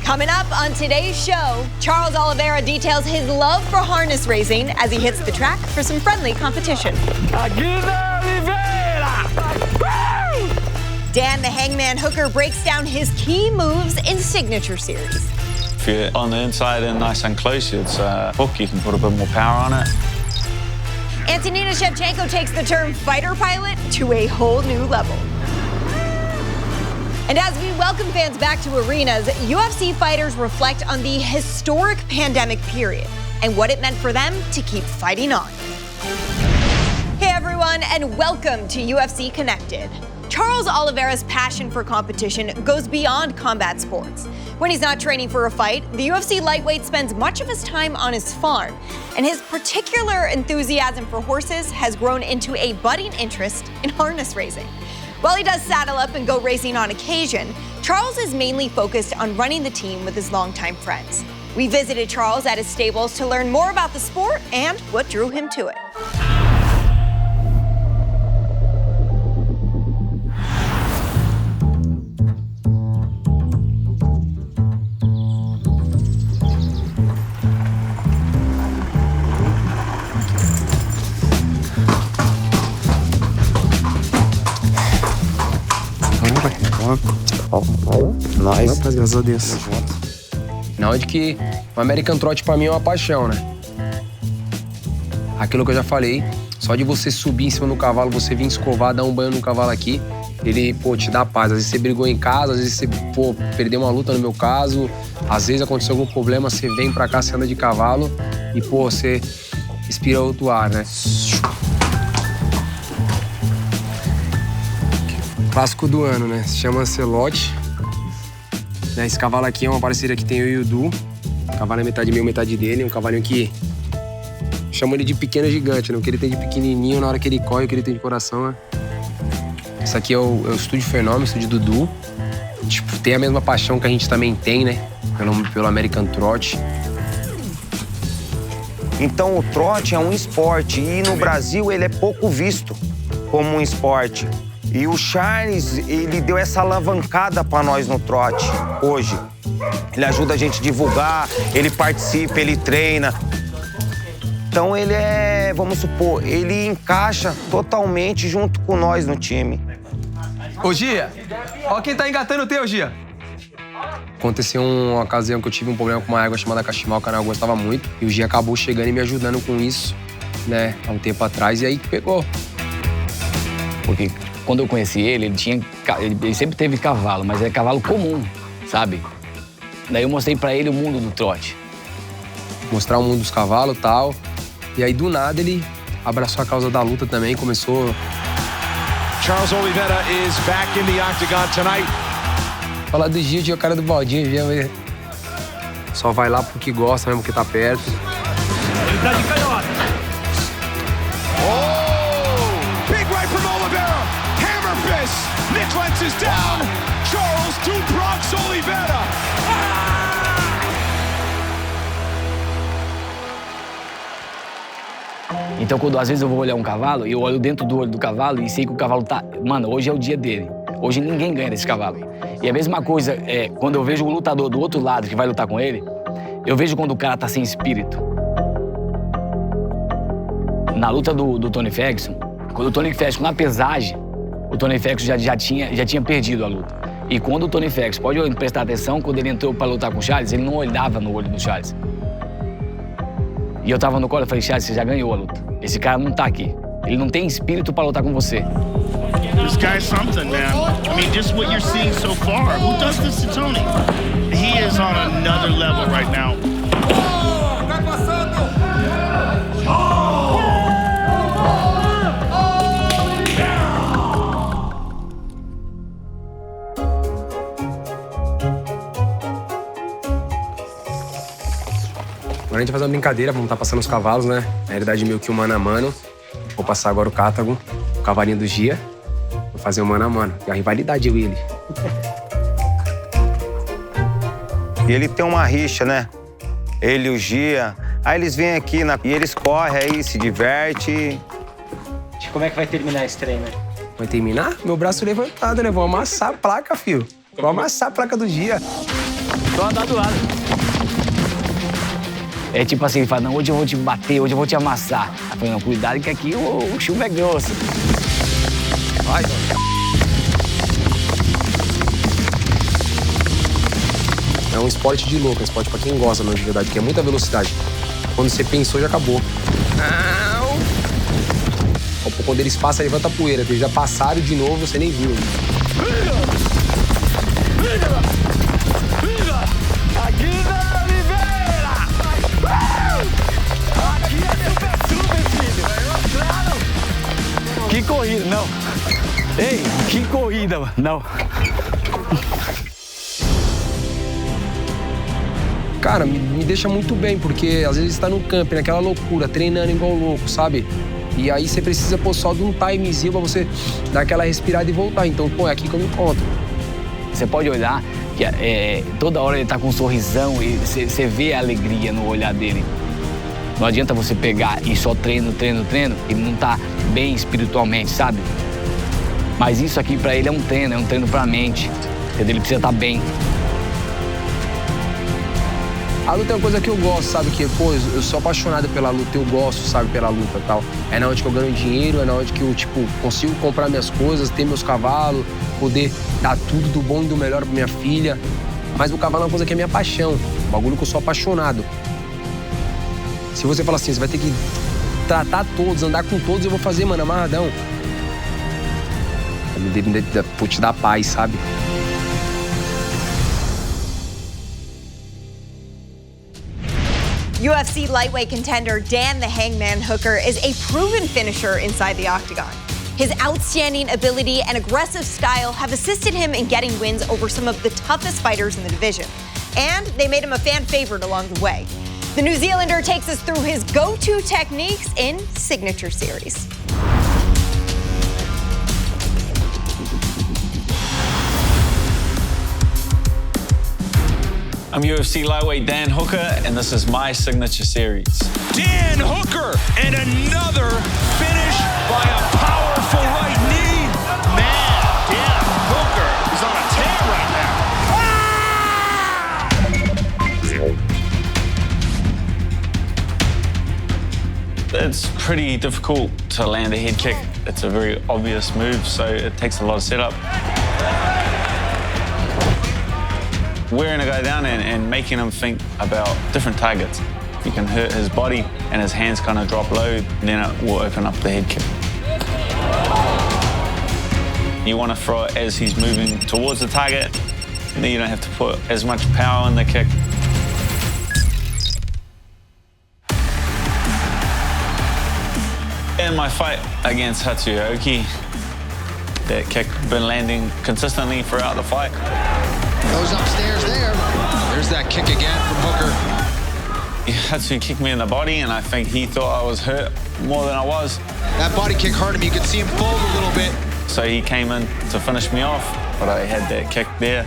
Coming up on today's show, Charles Oliveira details his love for harness racing as he hits the track for some friendly competition. Dan the Hangman Hooker breaks down his key moves in Signature Series. If you're on the inside and nice and close, it's a hook, you can put a bit more power on it. Antonina Shevchenko takes the term fighter pilot to a whole new level. And as we welcome fans back to arenas, UFC fighters reflect on the historic pandemic period and what it meant for them to keep fighting on. Hey everyone, and welcome to UFC Connected. Charles Oliveira's passion for competition goes beyond combat sports. When he's not training for a fight, the UFC lightweight spends much of his time on his farm, and his particular enthusiasm for horses has grown into a budding interest in harness racing. While he does saddle up and go racing on occasion, Charles is mainly focused on running the team with his longtime friends. We visited Charles at his stables to learn more about the sport and what drew him to it. Nice. Graças a Deus. Na hora de que o American Trot pra mim é uma paixão, né? Aquilo que eu já falei, só de você subir em cima do cavalo, você vir escovar, dar um banho no cavalo aqui, ele, te dá paz. Às vezes você brigou em casa, às vezes você, perdeu uma luta no meu caso, às vezes aconteceu algum problema, você vem pra cá, você anda de cavalo e, você respira outro ar, né? Clássico do ano, né? Se chama Celote. Esse cavalo aqui é uma parceria que tem eu e o Du. O cavalo é metade meu, metade dele. É um cavalinho que chamo ele de pequeno gigante, né? O que ele tem de pequenininho, na hora que ele corre, o que ele tem de coração, né? Esse aqui é o Estúdio Fenômeno, o estúdio do Du. Tipo, tem a mesma paixão que a gente também tem, né? Pelo American Trot. Então o trote é um esporte e no Brasil ele é pouco visto como um esporte. E o Charles, ele deu essa alavancada para nós no trote hoje. Ele ajuda a gente a divulgar, ele participa, ele treina. Então ele vamos supor, ele encaixa totalmente junto com nós no time. Ô Gia, ó quem tá engatando o teu, Gia. Aconteceu uma ocasião que eu tive um problema com uma égua chamada Cachimal, que eu gostava muito. E o Gia acabou chegando e me ajudando com isso, né, há um tempo atrás, e aí pegou. Porque quando eu conheci ele, ele sempre teve cavalo, mas é cavalo comum, sabe? Daí eu mostrei pra ele o mundo do trote. Mostrar o mundo dos cavalos e tal. E aí, do nada, ele abraçou a causa da luta também, começou... Charles Oliveira is back in the octagon tonight. Falar do Gil, o cara do baldinho, Gil, só vai lá porque gosta mesmo, porque tá perto. Ele tá de canhota. Oh! Big right from Oliveira. Hammer fist. Nick Lentz is down. Charles to Bronx Oliveira. Então, às vezes eu vou olhar um cavalo e eu olho dentro do olho do cavalo e sei que o cavalo tá... Mano, hoje é o dia dele. Hoje ninguém ganha desse cavalo. E a mesma coisa quando eu vejo o lutador do outro lado que vai lutar com ele, eu vejo quando o cara tá sem espírito. Na luta do Tony Ferguson, quando o Tony Ferguson, na pesagem, o Tony Ferguson já tinha perdido a luta. E quando o Tony Ferguson, pode prestar atenção, quando ele entrou pra lutar com o Charles, ele não olhava no olho do Charles. E eu tava no colo e falei, Charles, você já ganhou a luta. Esse cara não tá aqui. Ele não tem espírito pra lutar com você. This guy's something, man. I mean, just what you're seeing so far. Who does this to Tony? He is on another level right now. Agora a gente vai fazer uma brincadeira, vamos estar passando os cavalos, né? Na realidade, meio que um mano a mano. Vou passar agora o cátago, o cavalinho do Gia. Vou fazer um mano a mano. E a rivalidade, eu e ele. E ele tem uma rixa, né? Ele e o Gia. Aí eles vêm aqui e eles correm aí, se divertem. Como é que vai terminar esse treino? Vai terminar? Meu braço levantado, né? Vou amassar a placa, filho. Vou amassar a placa do Gia. Tô do lado. É tipo assim, ele fala, não, hoje eu vou te bater, hoje eu vou te amassar. Eu falei, não, cuidado que aqui o chumbo é grosso. Vai. É um esporte de louco, é um esporte pra quem gosta, de verdade, porque é muita velocidade. Quando você pensou, já acabou. Quando eles passam, levanta a poeira. Eles já passaram de novo, você nem viu. Aqui na Oliveira! Aqui é super filho! Claro! Que corrida, não. Ei, que corrida, mano. Não. Cara, me deixa muito bem, porque às vezes tá no campo, naquela loucura, treinando igual louco, sabe? E aí você precisa, pô, só de um timezinho pra você dar aquela respirada e voltar. Então, pô, é aqui que eu me encontro. Você pode olhar que toda hora ele tá com um sorrisão e você vê a alegria no olhar dele. Não adianta você pegar e só treino, e não tá bem espiritualmente, sabe? Mas isso aqui pra ele é um treino pra mente. Entendeu? Ele precisa estar bem. A luta é uma coisa que eu gosto, sabe? Que, pô, eu sou apaixonado pela luta, eu gosto, sabe, pela luta e tal. É na hora que eu ganho dinheiro, é na hora que eu, tipo, consigo comprar minhas coisas, ter meus cavalos, poder dar tudo do bom e do melhor pra minha filha. Mas o cavalo é uma coisa que é minha paixão, um bagulho que eu sou apaixonado. Se você falar assim, você vai ter que tratar todos, andar com todos, eu vou fazer, mano, amarradão. Vou te dar paz, sabe? UFC lightweight contender Dan the Hangman Hooker is a proven finisher inside the octagon. His outstanding ability and aggressive style have assisted him in getting wins over some of the toughest fighters in the division. And they made him a fan favorite along the way. The New Zealander takes us through his go-to techniques in Signature Series. I'm UFC lightweight Dan Hooker, and this is my signature series. Dan Hooker and another finish by a powerful right knee. Man, Dan Hooker is on a tear right now. It's pretty difficult to land a head kick. It's a very obvious move, so it takes a lot of setup. Wearing a guy down and making him think about different targets. If you can hurt his body and his hands kind of drop low, then it will open up the head kick. You want to throw it as he's moving towards the target, and then you don't have to put as much power in the kick. In my fight against Hatsuyoki, that kick been landing consistently throughout the fight. Goes upstairs there. There's that kick again from Hooker. Hatsu kicked me in the body, and I think he thought I was hurt more than I was. That body kick hurt him. You could see him fold a little bit. So he came in to finish me off, but I had that kick there.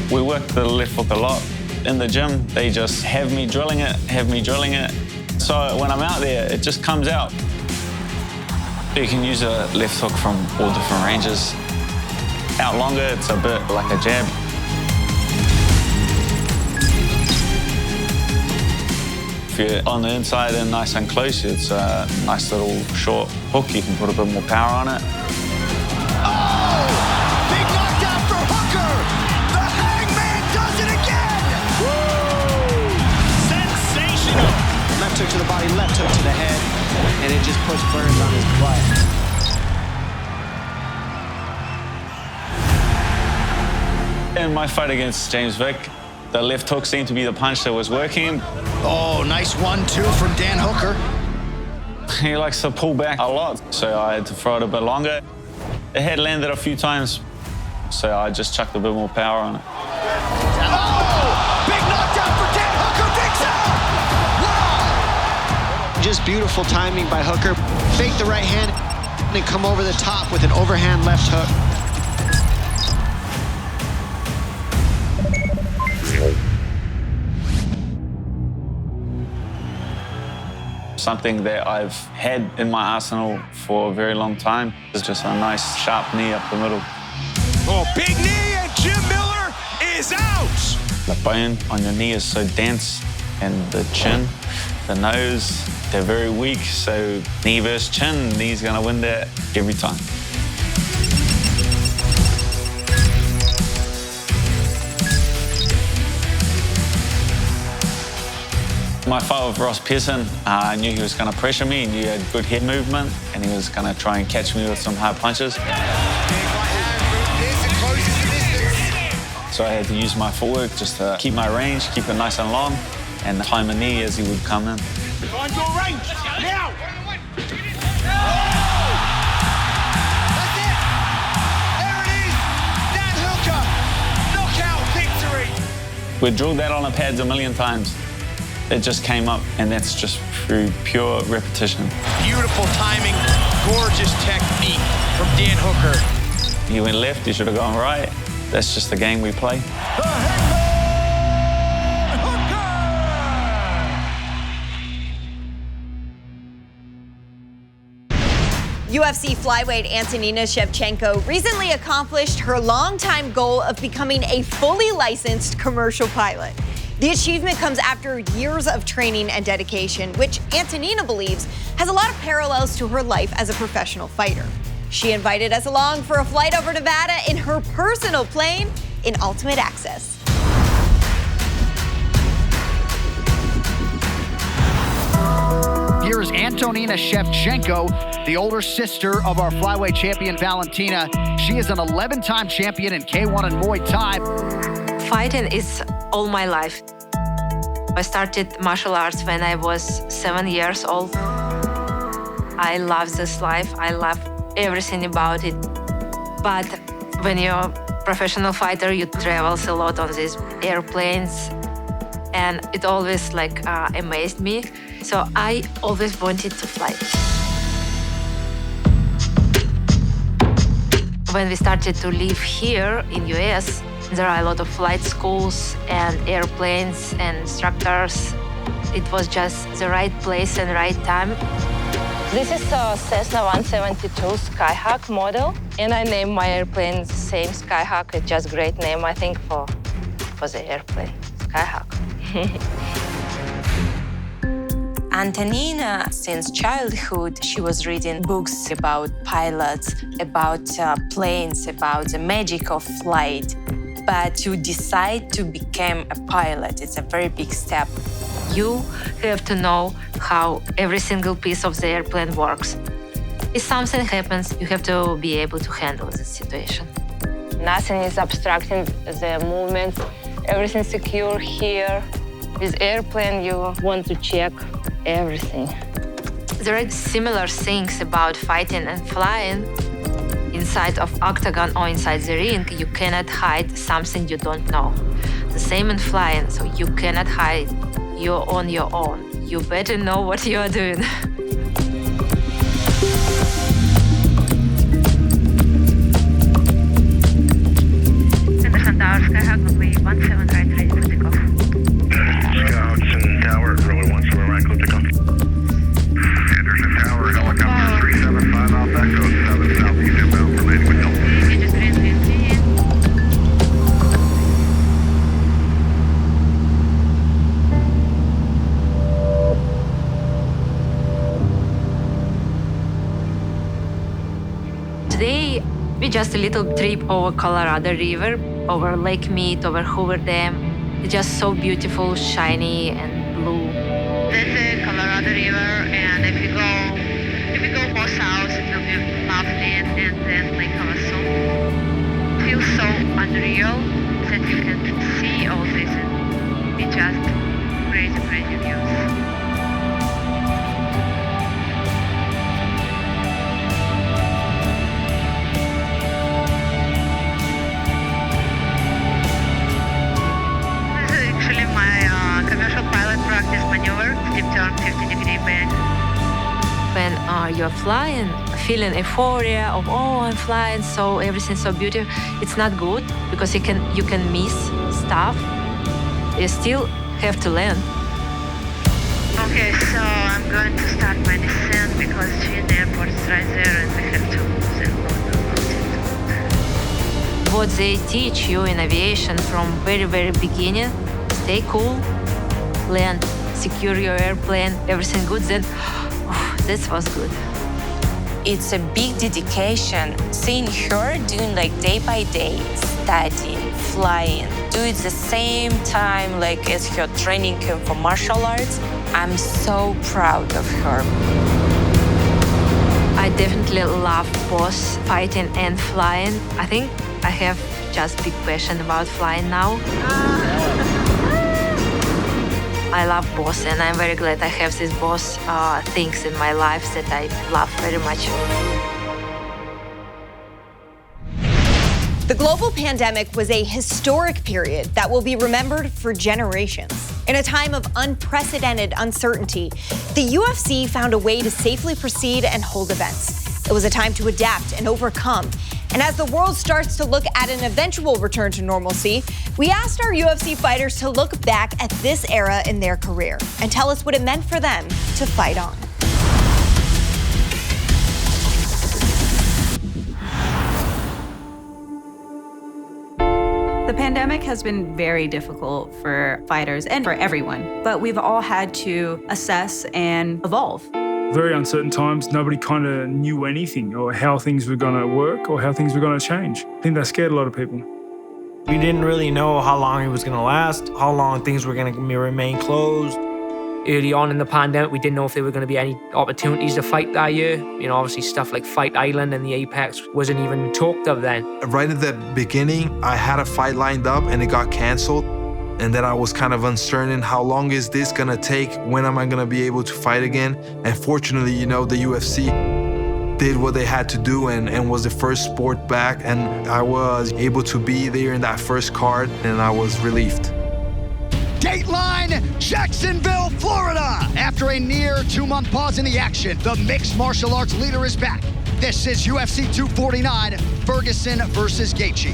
We work the left hook a lot. In the gym, they just have me drilling it. So when I'm out there, it just comes out. You can use a left hook from all different ranges. Out longer, it's a bit like a jab. If you're on the inside and nice and close, it's a nice little short hook. You can put a bit more power on it. Left hook to the body, left hook to the head, and it just puts burns on his butt. In my fight against James Vick, the left hook seemed to be the punch that was working. Oh, nice 1-2 from Dan Hooker. He likes to pull back a lot, so I had to throw it a bit longer. It had landed a few times, so I just chucked a bit more power on it. Oh! Big knockdown for Dan Hooker, big out! just beautiful timing by Hooker. Fake the right hand and come over the top with an overhand left hook. Something that I've had in my arsenal for a very long time is just a nice sharp knee up the middle. Oh, big knee, and Jim Miller is out! The bone on your knee is so dense, and the chin, the nose, they're very weak, so knee versus chin, knee's gonna win that every time. My fight with Ross Pearson, I knew he was going to pressure me, he knew he had good head movement, and he was going to try and catch me with some hard punches. So I had to use my footwork just to keep my range, keep it nice and long, and time a knee as he would come in. On your range, now! That's it! There it is! Dan Hooker! Knockout victory! We drilled that on the pads a million times. It just came up, and that's just through pure repetition. Beautiful timing, gorgeous technique from Dan Hooker. He went left, he should have gone right. That's just the game we play. UFC flyweight Antonina Shevchenko recently accomplished her longtime goal of becoming a fully licensed commercial pilot. The achievement comes after years of training and dedication, which Antonina believes has a lot of parallels to her life as a professional fighter. She invited us along for a flight over Nevada in her personal plane in Ultimate Access. Here's Antonina Shevchenko, the older sister of our flyweight champion Valentina. She is an 11-time champion in K1 and Muay Thai. Fighting is all my life. I started martial arts when I was 7 years old. I love this life. I love everything about it. But when you're a professional fighter, you travel a lot on these airplanes, and it always amazed me. So I always wanted to fly. When we started to live here in US, there are a lot of flight schools and airplanes and instructors. It was just the right place and right time. This is a Cessna 172 Skyhawk model, and I named my airplane same Skyhawk. It's just a great name, I think, for the airplane, Skyhawk. Antonina, since childhood, she was reading books about pilots, about planes, about the magic of flight. But to decide to become a pilot, it's a very big step. You have to know how every single piece of the airplane works. If something happens, you have to be able to handle the situation. Nothing is obstructing the movement. Everything's secure here. With airplane, you want to check everything. There are similar things about fighting and flying. Inside of octagon or inside the ring, you cannot hide something you don't know. The same in flying, so you cannot hide. You're on your own. You better know what you are doing. Henderson Tower, Skyhawk, runway 17 right, ready for takeoff. Skyhawk Tower, runway 17 right, clear takeoff. Henderson Tower, helicopter 375 off Echo 7 southeast inbound, relating with Delta. Just green. Today, we just a little trip over Colorado River, over Lake Mead, over Hoover Dam. It's just so beautiful, shiny, and blue. This is Colorado River, and if you go more south, it will be Laughlin and then Lake Havasu. It feels so unreal that you can see all this and be just crazy views. This is actually my commercial pilot practice maneuver, steep turn 50-degree bend. you're flying, feeling euphoria of, oh, I'm flying, so everything's so beautiful. It's not good because you can miss stuff. You still have to land. Okay, so I'm going to start my descent because the airport is right there and we have to then go to altitude. What they teach you in aviation from very, very beginning, stay cool, land, secure your airplane, everything good, then this was good. It's a big dedication. Seeing her doing like day by day, studying, flying, do it the same time like as her training camp for martial arts, I'm so proud of her. I definitely love both fighting and flying. I think I have just big passion about flying now. I love both, and I'm very glad I have these both things in my life that I love very much. The global pandemic was a historic period that will be remembered for generations. In a time of unprecedented uncertainty, the UFC found a way to safely proceed and hold events. It was a time to adapt and overcome. And as the world starts to look at an eventual return to normalcy, we asked our UFC fighters to look back at this era in their career and tell us what it meant for them to fight on. The pandemic has been very difficult for fighters and for everyone, but we've all had to assess and evolve. Very uncertain times. Nobody kind of knew anything or how things were going to work or how things were going to change. I think that scared a lot of people. We didn't really know how long it was going to last, how long things were going to remain closed. Early on in the pandemic, we didn't know if there were going to be any opportunities to fight that year. You know, obviously stuff like Fight Island and the Apex wasn't even talked of then. Right at the beginning, I had a fight lined up and it got canceled. And then I was kind of uncertain, how long is this gonna take? When am I gonna be able to fight again? And fortunately, you know, the UFC did what they had to do and was the first sport back. And I was able to be there in that first card and I was relieved. Dateline, Jacksonville, Florida. After a near 2-month pause in the action, the mixed martial arts leader is back. This is UFC 249, Ferguson versus Gaethje.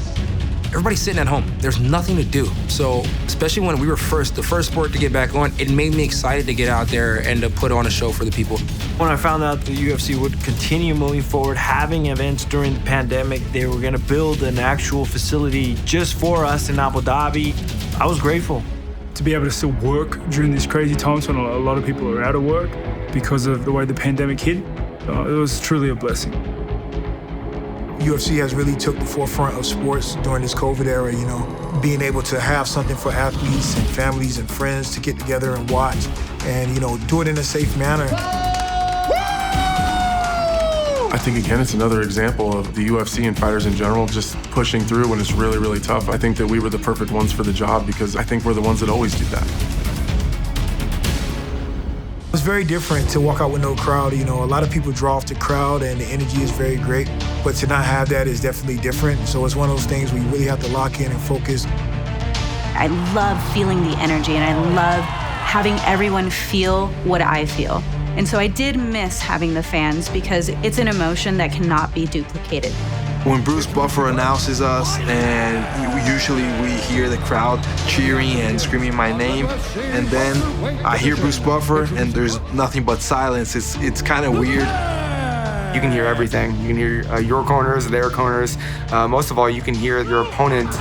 Everybody's sitting at home. There's nothing to do. So, especially when we were the first sport to get back on, it made me excited to get out there and to put on a show for the people. When I found out the UFC would continue moving forward, having events during the pandemic, they were gonna build an actual facility just for us in Abu Dhabi, I was grateful. To be able to still work during these crazy times when a lot of people are out of work because of the way the pandemic hit, it was truly a blessing. UFC has really took the forefront of sports during this COVID era, you know, being able to have something for athletes and families and friends to get together and watch and, you know, do it in a safe manner. I think, again, it's another example of the UFC and fighters in general just pushing through when it's really, really tough. I think that we were the perfect ones for the job because I think we're the ones that always do that. It's very different to walk out with no crowd. You know, a lot of people draw off the crowd and the energy is very great, but to not have that is definitely different. So it's one of those things where you really have to lock in and focus. I love feeling the energy and I love having everyone feel what I feel. And so I did miss having the fans because it's an emotion that cannot be duplicated. When Bruce Buffer announces us and usually we hear the crowd cheering and screaming my name, and then I hear Bruce Buffer and there's nothing but silence. It's kind of weird. You can hear everything. You can hear your corners, their corners. Most of all, you can hear your opponent,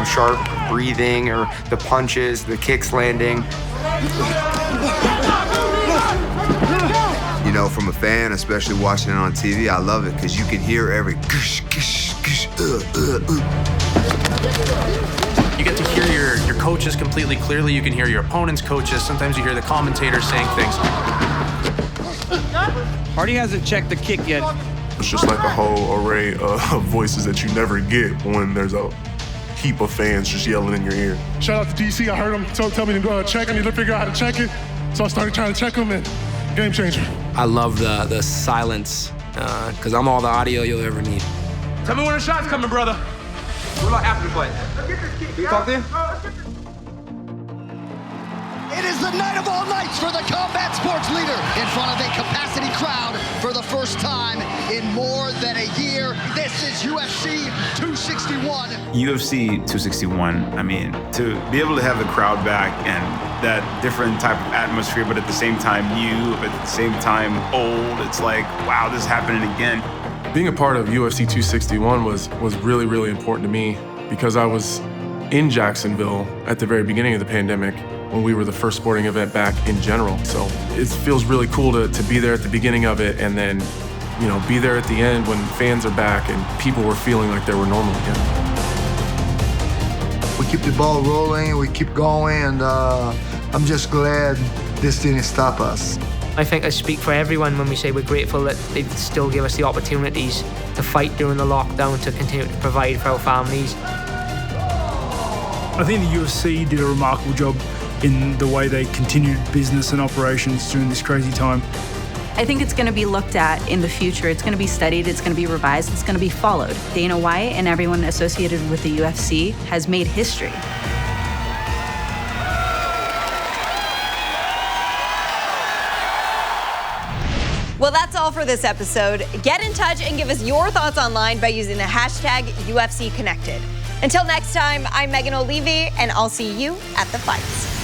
sharp breathing or the punches, the kicks landing. You know, from a fan, especially watching it on TV, I love it because you can hear every gush, gush, gush, You get to hear your coaches completely clearly. You can hear your opponent's coaches. Sometimes you hear the commentators saying things. Hardy hasn't checked the kick yet. It's just like a whole array of voices that you never get when there's a heap of fans just yelling in your ear. Shout out to DC. I heard him tell me to go check. I need to figure out how to check it. So I started trying to check him and game changer. I love the silence because I'm all the audio you'll ever need. Tell me when the shot's coming, brother. What about after the play? Can you talk to him? It is the night of all nights for the combat sports leader in front of a capacity crowd for the first time in more than a year. This is UFC 261. UFC 261, I mean, to be able to have the crowd back and that different type of atmosphere, but at the same time new, but at the same time old, it's like, wow, this is happening again. Being a part of UFC 261 was really, really important to me because I was in Jacksonville at the very beginning of the pandemic when we were the first sporting event back in general. So it feels really cool to be there at the beginning of it and then, you know, be there at the end when fans are back and people were feeling like they were normal again. We keep the ball rolling, we keep going, and I'm just glad this didn't stop us. I think I speak for everyone when we say we're grateful that they still give us the opportunities to fight during the lockdown, to continue to provide for our families. I think the UFC did a remarkable job in the way they continued business and operations during this crazy time. I think it's going to be looked at in the future. It's going to be studied, it's going to be revised, it's going to be followed. Dana White and everyone associated with the UFC has made history. Well, that's all for this episode. Get in touch and give us your thoughts online by using the hashtag UFC Connected. Until next time, I'm Megan Oliveira, and I'll see you at the fights.